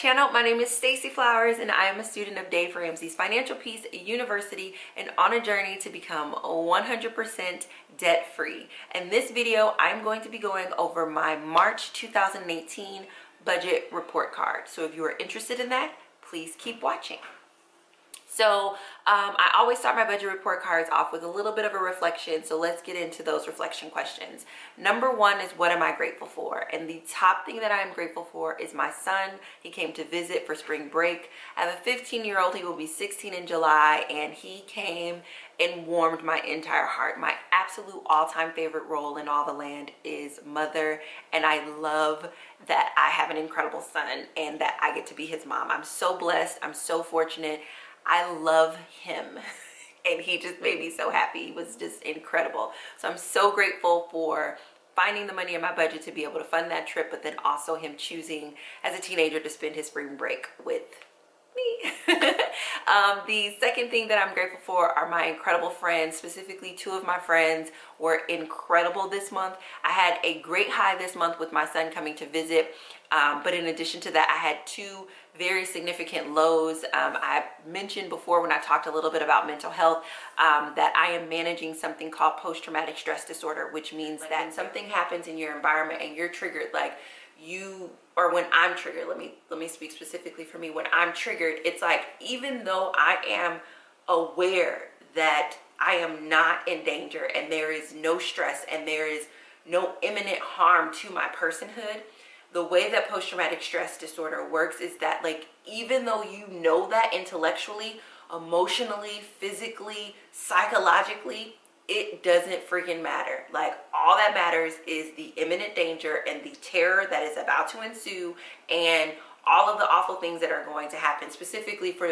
channel. My name is Stacey Flowers and I am a student of Dave Ramsey's Financial Peace University and on a journey to become 100% debt-free. In this video, I'm going to be going over my March 2018 budget report card. So if you are interested in that, please keep watching. So I always start my budget report cards off with a little bit of a reflection. So let's get into those reflection questions. Number one is, what am I grateful for? And the top thing that I am grateful for is my son. He came to visit for spring break. I have a 15-year-old. He will be 16 in July, and he came and warmed my entire heart. My absolute all-time favorite role in all the land is mother, and I love that I have an incredible son and that I get to be his mom. I'm so blessed. I'm so fortunate. I love him and he just made me so happy. He was just incredible. So I'm so grateful for finding the money in my budget to be able to fund that trip, but then also him choosing as a teenager to spend his spring break with me. The second thing that I'm grateful for are my incredible friends. Specifically, two of my friends were incredible this month. I had a great high this month with my son coming to visit, but in addition to that, I had two very significant lows. I mentioned before when I talked a little bit about mental health that I am managing something called post-traumatic stress disorder, which means that when something happens in your environment and you're triggered, like or when I'm triggered, let me speak specifically for me. When I'm triggered, it's like, even though I am aware that I am not in danger and there is no stress and there is no imminent harm to my personhood, the way that post-traumatic stress disorder works is that, like, even though you know that intellectually, emotionally, physically, psychologically, it doesn't freaking matter. Like, all that matters is the imminent danger and the terror that is about to ensue and all of the awful things that are going to happen, specifically for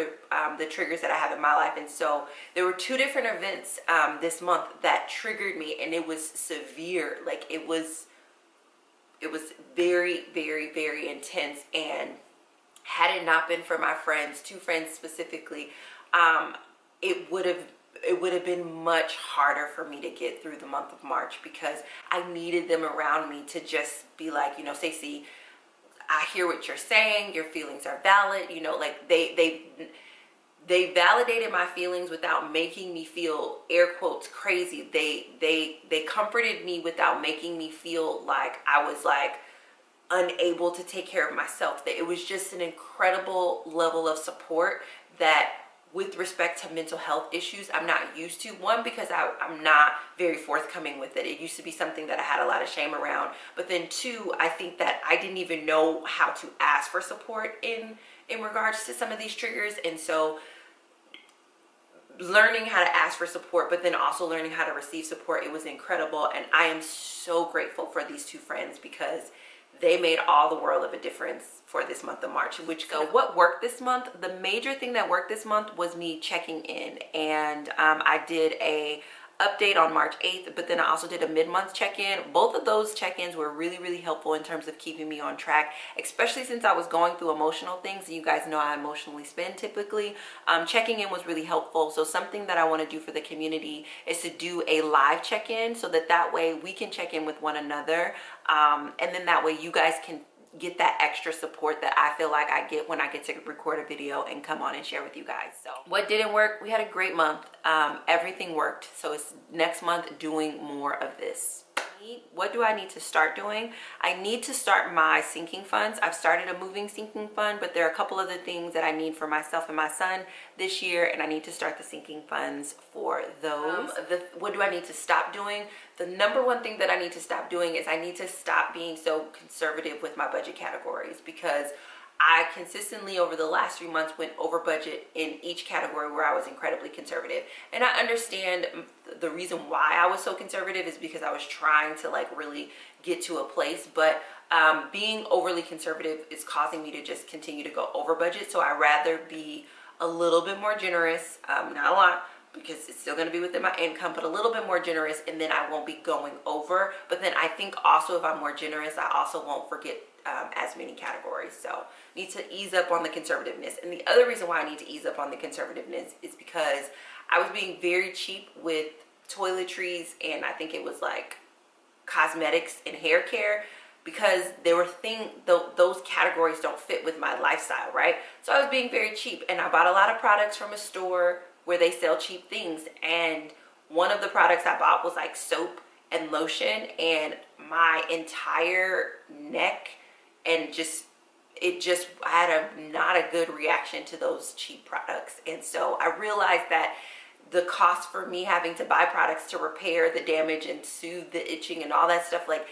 the triggers that I have in my life. And so there were two different events this month that triggered me, and it was severe. Like, it was very, very, very intense. And had it not been for my friends, two friends specifically, it would have been much harder for me to get through the month of March, because I needed them around me to just be like, you know, Stacey, I hear what you're saying. Your feelings are valid. You know, like they validated my feelings without making me feel, air quotes, crazy. They comforted me without making me feel like I was like unable to take care of myself. That it was just an incredible level of support that, with respect to mental health issues, I'm not used to. One, because I'm not very forthcoming with it. It used to be something that I had a lot of shame around. But then two, I think that I didn't even know how to ask for support in regards to some of these triggers. And so learning how to ask for support, but then also learning how to receive support, it was incredible. And I am so grateful for these two friends, because they made all the world of a difference for this month of March. What worked this month? The major thing that worked this month was me checking in, and I did a update on March 8th, but then I also did a mid-month check-in. Both of those check-ins were really, really helpful in terms of keeping me on track, especially since I was going through emotional things. You guys know I emotionally spend typically. Checking in was really helpful. So something that I want to do for the community is to do a live check-in, so that way we can check in with one another, and then that way you guys can get that extra support that I feel like I get when I get to record a video and come on and share with you guys. So what didn't work? We had a great month. Everything worked. So it's next month doing more of this. What do I need to start doing? I need to start my sinking funds. I've started a moving sinking fund, but there are a couple other things that I need for myself and my son this year, and I need to start the sinking funds for those. What do I need to stop doing? The number one thing that I need to stop doing is I need to stop being so conservative with my budget categories, because I consistently over the last 3 months went over budget in each category where I was incredibly conservative. And I understand the reason why I was so conservative is because I was trying to like really get to a place, but being overly conservative is causing me to just continue to go over budget. So I'd rather be a little bit more generous, not a lot, because it's still going to be within my income, but a little bit more generous, and then I won't be going over. But then I think also if I'm more generous, I also won't forget as many categories. So need to ease up on the conservativeness. And the other reason why I need to ease up on the conservativeness is because I was being very cheap with toiletries, and I think it was like cosmetics and hair care. because those categories don't fit with my lifestyle, right? So I was being very cheap, and I bought a lot of products from a store where they sell cheap things, and one of the products I bought was like soap and lotion, and my entire neck and I had not a good reaction to those cheap products. And so I realized that the cost for me having to buy products to repair the damage and soothe the itching and all that stuff, like,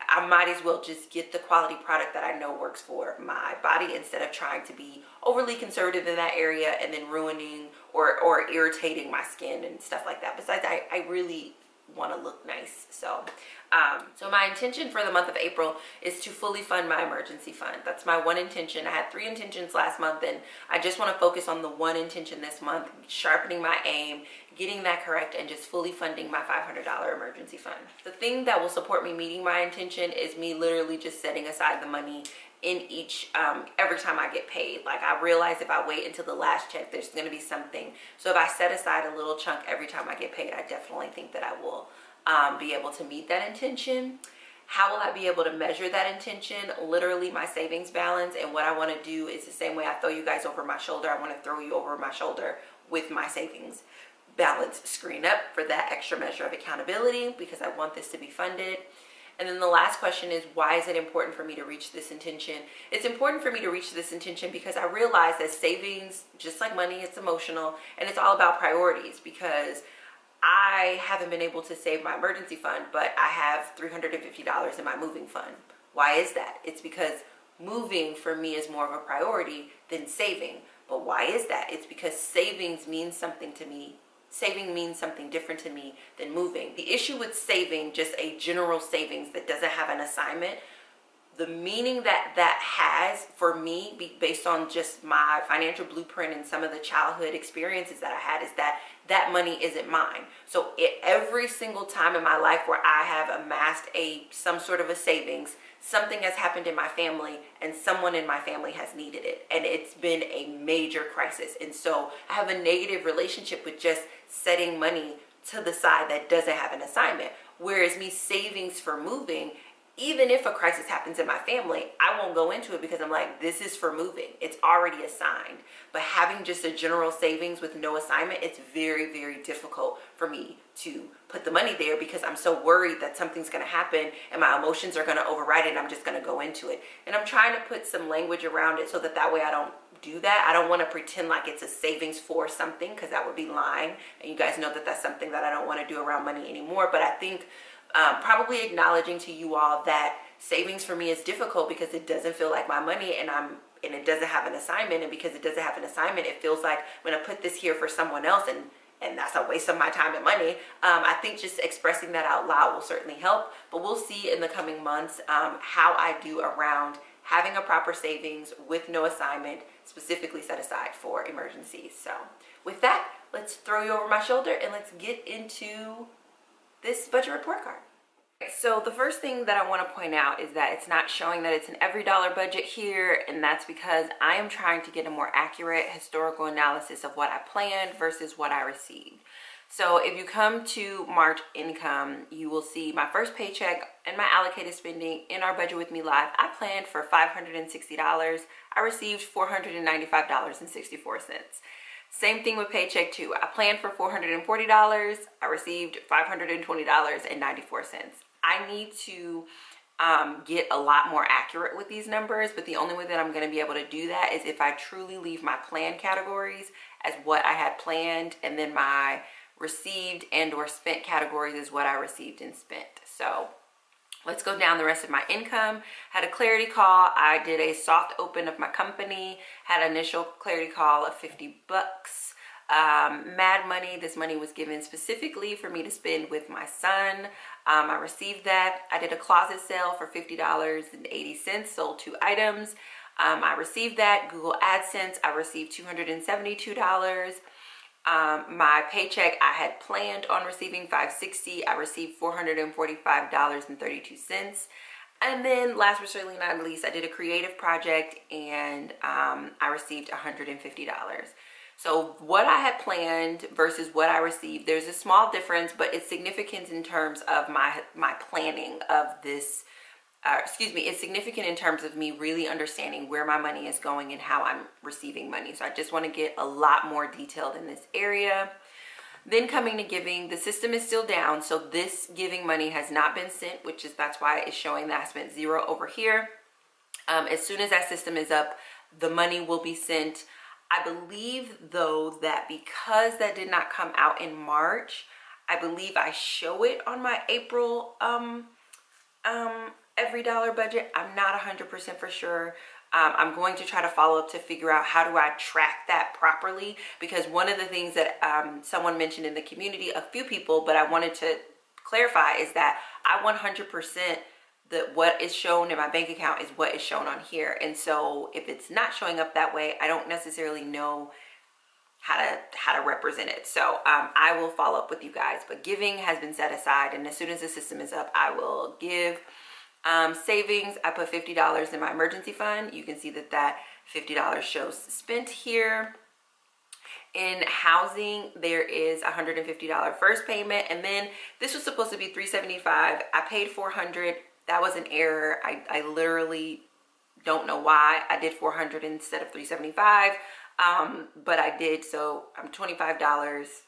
I might as well just get the quality product that I know works for my body, instead of trying to be overly conservative in that area and then ruining or irritating my skin and stuff like that. Besides, I really want to look nice. So my intention for the month of April is to fully fund my emergency fund. That's my one intention. I had 3 intentions last month, and I just want to focus on the one intention this month, sharpening my aim, getting that correct, and just fully funding my $500 emergency fund. The thing that will support me meeting my intention is me literally just setting aside the money in each every time I get paid. Like, I realize if I wait until the last check, there's going to be something. So if I set aside a little chunk every time I get paid, I definitely think that I will be able to meet that intention. How will I be able to measure that intention? Literally my savings balance. And what I want to do is the same way I throw you guys over my shoulder, I want to throw you over my shoulder with my savings balance screen up for that extra measure of accountability, because I want this to be funded. And then the last question is, why is it important for me to reach this intention? It's important for me to reach this intention because I realize that savings, just like money, it's emotional, and it's all about priorities. Because I haven't been able to save my emergency fund, but I have $350 in my moving fund. Why is that? It's because moving for me is more of a priority than saving. But why is that? It's because savings means something to me. Saving means something different to me than moving. The issue with saving, just a general savings that doesn't have an assignment, the meaning that has for me, based on just my financial blueprint and some of the childhood experiences that I had, is that money isn't mine. So every single time in my life where I have amassed some sort of a savings, something has happened in my family and someone in my family has needed it, and it's been a major crisis. And so I have a negative relationship with just setting money to the side that doesn't have an assignment. Whereas me savings for moving, even if a crisis happens in my family, I won't go into it because I'm like, this is for moving. It's already assigned. But having just a general savings with no assignment, it's very, very difficult for me to put the money there, because I'm so worried that something's going to happen and my emotions are going to override it and I'm just going to go into it. And I'm trying to put some language around it so that way I don't do that. I don't want to pretend like it's a savings for something, because that would be lying. And you guys know that that's something that I don't want to do around money anymore. But I think probably acknowledging to you all that savings for me is difficult because it doesn't feel like my money, and it doesn't have an assignment. And because it doesn't have an assignment, it feels like I'm going to put this here for someone else, and that's a waste of my time and money. I think just expressing that out loud will certainly help. But we'll see in the coming months how I do around having a proper savings with no assignment, specifically set aside for emergencies. So with that, let's throw you over my shoulder and let's get into this budget report card. So the first thing that I want to point out is that it's not showing that it's an every dollar budget here, and that's because I am trying to get a more accurate historical analysis of what I planned versus what I received. So if you come to March income, you will see my first paycheck and my allocated spending in our Budget With Me Live. I planned for $560. I received $495.64. Same thing with paycheck 2. I planned for $440. I received $520.94. I need to get a lot more accurate with these numbers, but the only way that I'm going to be able to do that is if I truly leave my planned categories as what I had planned, and then my received and or spent categories is what I received and spent. So let's go down the rest of my income. Had a clarity call. I did a soft open of my company, had an initial clarity call of $50. Mad money. This money was given specifically for me to spend with my son. I received that. I did a closet sale for $50.80, sold 2 items. I received that. Google AdSense, I received $272. My paycheck, I had planned on receiving $560. I received $445.32. And then last but certainly not least, I did a creative project and I received $150. So what I had planned versus what I received, there's a small difference, but it's significant in terms of my planning of this excuse me, it's significant in terms of me really understanding where my money is going and how I'm receiving money. So I just want to get a lot more detailed in this area. Then coming to giving, the system is still down. So this giving money has not been sent, that's why it's showing that I spent 0 over here. As soon as that system is up, the money will be sent. I believe though that because that did not come out in March, I believe I show it on my April every dollar budget. I'm not 100% for sure. I'm going to try to follow up to figure out how do I track that properly, because one of the things that someone mentioned in the community, a few people, but I wanted to clarify, is that I 100% that what is shown in my bank account is what is shown on here. And so if it's not showing up that way, I don't necessarily know how to represent it. So I will follow up with you guys, but giving has been set aside, and as soon as the system is up, I will give. Savings, I put $50 in my emergency fund. You can see that $50 shows spent here. In housing, there is $150 first payment, and then this was supposed to be $375. I paid $400. That was an error. I literally don't know why I did $400 instead of $375, but I did. So I'm $25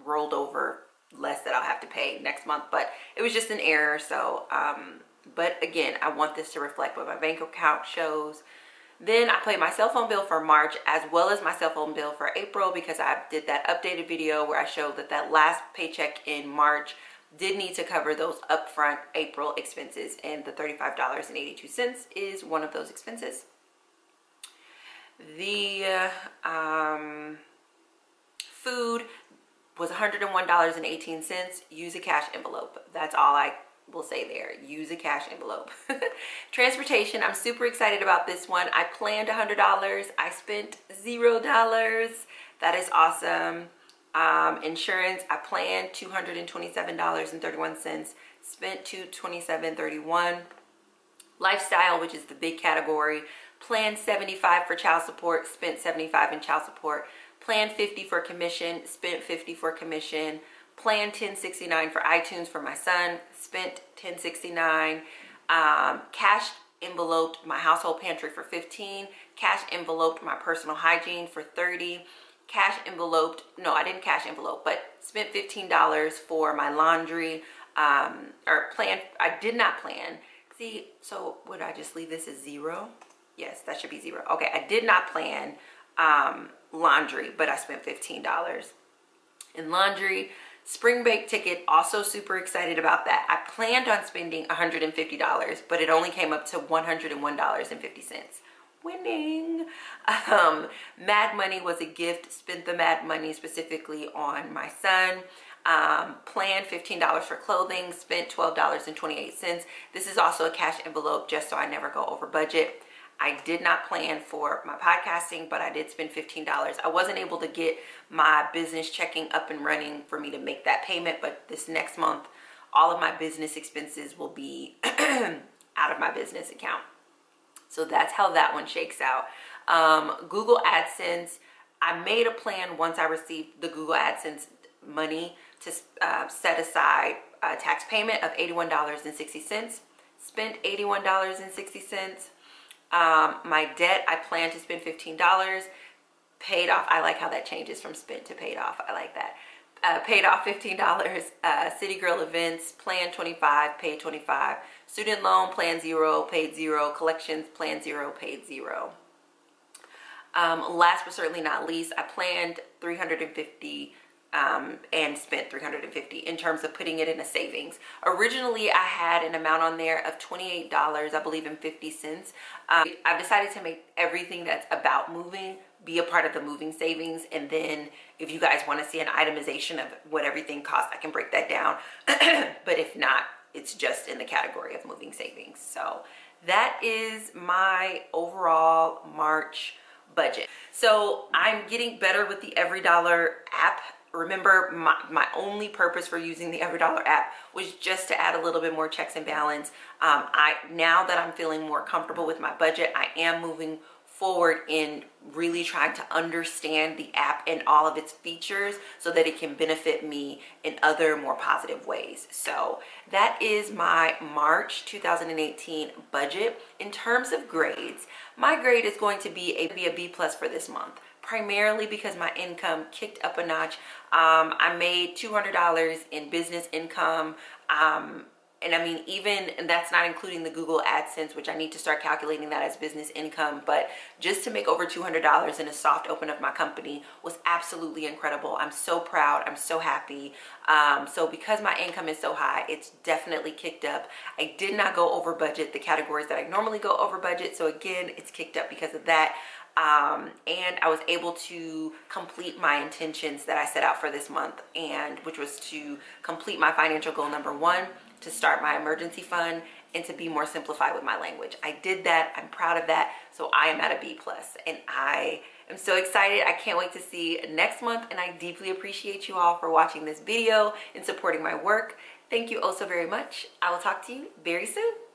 rolled over less that I'll have to pay next month, but it was just an error. So but again, I want this to reflect what my bank account shows. Then I paid my cell phone bill for March as well as my cell phone bill for April, because I did that updated video where I showed that last paycheck in March did need to cover those upfront April expenses, and the $35.82 is one of those expenses. The food was $101.18. Use a cash envelope. That's all I will say there. Use a cash envelope. Transportation, I'm super excited about this one. I planned $100. I spent $0. That is awesome. Insurance, I planned $227.31. Spent $227.31. Lifestyle, which is the big category, planned $75 for child support, spent $75 in child support. Planned $50 for commission, spent $50 for commission. Planned $10.69 for iTunes for my son, spent $10.69. Cash enveloped my household pantry for $15. Cash enveloped my personal hygiene for $30. Cash enveloped, no, I didn't cash envelope, but spent $15 for my laundry. Or planned, I did not plan. See, so would I just leave this as 0? Yes, that should be 0. Okay, I did not plan laundry, but I spent $15 in laundry. Spring break ticket, also super excited about that. I planned on spending $150, but it only came up to $101.50. Winning. Mad Money was a gift. Spent the Mad Money specifically on my son. Planned $15 for clothing. Spent $12.28. This is also a cash envelope, just so I never go over budget. I did not plan for my podcasting, but I did spend $15. I wasn't able to get my business checking up and running for me to make that payment, but this next month, all of my business expenses will be out of my business account. So that's how that one shakes out. Google AdSense, I made a plan once I received the Google AdSense money to set aside a tax payment of $81.60. Spent $81.60. My debt, I plan to spend $15. Paid off, I like how that changes from spent to paid off. I like that. Paid off $15. City Girl events, plan $25, paid $25. Student loan, plan $0, paid $0. Collections, plan $0, paid $0. Last but certainly not least, I planned $350 and spent $350 in terms of putting it in a savings. Originally, I had an amount on there of $28, I believe, and 50 cents. I've decided to make everything that's about moving be a part of the moving savings, and then if you guys want to see an itemization of what everything costs, I can break that down. But if not, it's just in the category of moving savings. So that is my overall March budget. So I'm getting better with the Every Dollar app. Remember, my only purpose for using the Every Dollar app was just to add a little bit more checks and balance. Now that I'm feeling more comfortable with my budget, I am moving forward in really trying to understand the app and all of its features so that it can benefit me in other more positive ways. So that is my March 2018 budget. In terms of grades, my grade is going to be a B+ for this month, primarily because my income kicked up a notch. I made $200 in business income. And I mean, and that's not including the Google AdSense, which I need to start calculating that as business income. But just to make over $200 in a soft open of my company was absolutely incredible. I'm so proud. I'm so happy. So because my income is so high, it's definitely kicked up. I did not go over budget, the categories that I normally go over budget. So again, it's kicked up because of that. And I was able to complete my intentions that I set out for this month, and which was to complete my financial goal number 1, to start my emergency fund, and to be more simplified with my language. I did that. I'm proud of that. So I am at a B+, and I am so excited. I can't wait to see next month, and I deeply appreciate you all for watching this video and supporting my work. Thank you oh so very much. I will talk to you very soon.